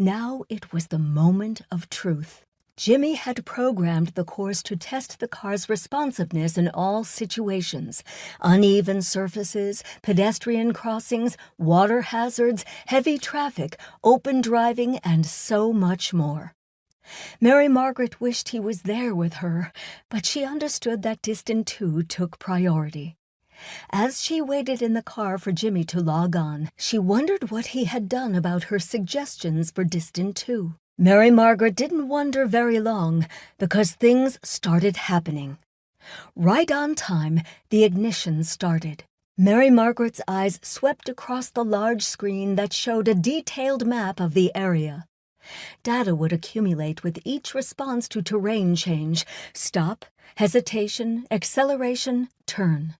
Now it was the moment of truth. Jimmy had programmed the course to test the car's responsiveness in all situations: uneven surfaces, pedestrian crossings, water hazards, heavy traffic, open driving, and so much more. Mary Margaret wished he was there with her, but she understood that Distant 2 took priority. As she waited in the car for Jimmy to log on, she wondered what he had done about her suggestions for Distant 2. Mary Margaret didn't wonder very long, because things started happening. Right on time, the ignition started. Mary Margaret's eyes swept across the large screen that showed a detailed map of the area. Data would accumulate with each response to terrain change: stop, hesitation, acceleration, turn.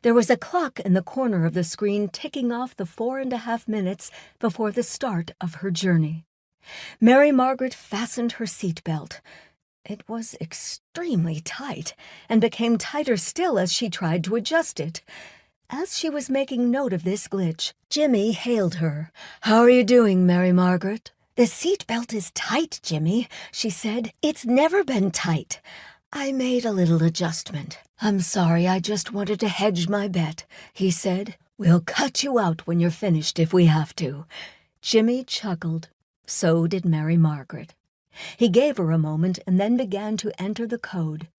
There was a clock in the corner of the screen ticking off the 4.5 minutes before the start of her journey. Mary Margaret fastened her seatbelt. It was extremely tight, and became tighter still as she tried to adjust it. As she was making note of this glitch, Jimmy hailed her. "How are you doing, Mary Margaret?" "The seatbelt is tight, Jimmy," she said. "It's never been tight. I made a little adjustment." "I'm sorry, I just wanted to hedge my bet," he said. "We'll cut you out when you're finished if we have to." Jimmy chuckled. So did Mary Margaret. He gave her a moment and then began to enter the code.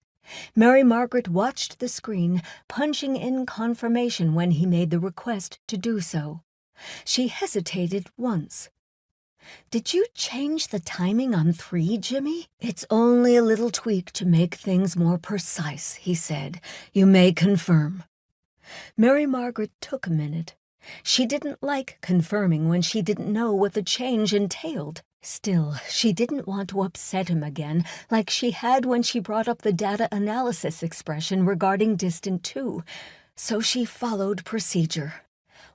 Mary Margaret watched the screen, punching in confirmation when he made the request to do so. She hesitated once. "Did you change the timing on 3, Jimmy?" "It's only a little tweak to make things more precise," he said. "You may confirm." Mary Margaret took a minute. She didn't like confirming when she didn't know what the change entailed. Still, she didn't want to upset him again, like she had when she brought up the data analysis expression regarding Distant 2, so she followed procedure.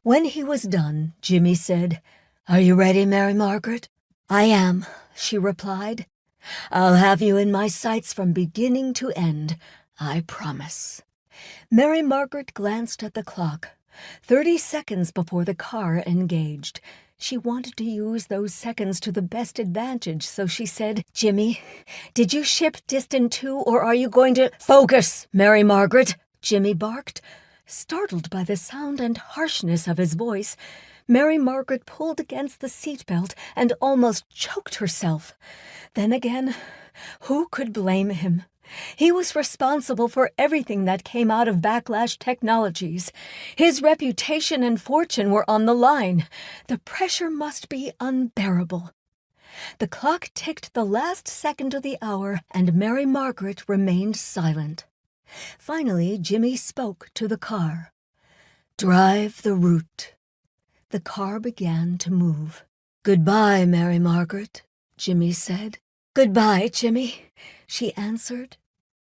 When he was done, Jimmy said, "Are you ready, Mary Margaret?" "I am," she replied. "I'll have you in my sights from beginning to end, I promise." Mary Margaret glanced at the clock. 30 seconds before the car engaged. She wanted to use those seconds to the best advantage, so she said, "Jimmy, did you ship Distant 2, or are you going to—" "Focus, Mary Margaret," Jimmy barked. Startled by the sound and harshness of his voice, Mary Margaret pulled against the seatbelt and almost choked herself. Then again, who could blame him? He was responsible for everything that came out of Backlash Technologies. His reputation and fortune were on the line. The pressure must be unbearable. The clock ticked the last second of the hour, and Mary Margaret remained silent. Finally, Jimmy spoke to the car. "Drive the route." The car began to move. "Goodbye, Mary Margaret," Jimmy said. "Goodbye, Jimmy," she answered.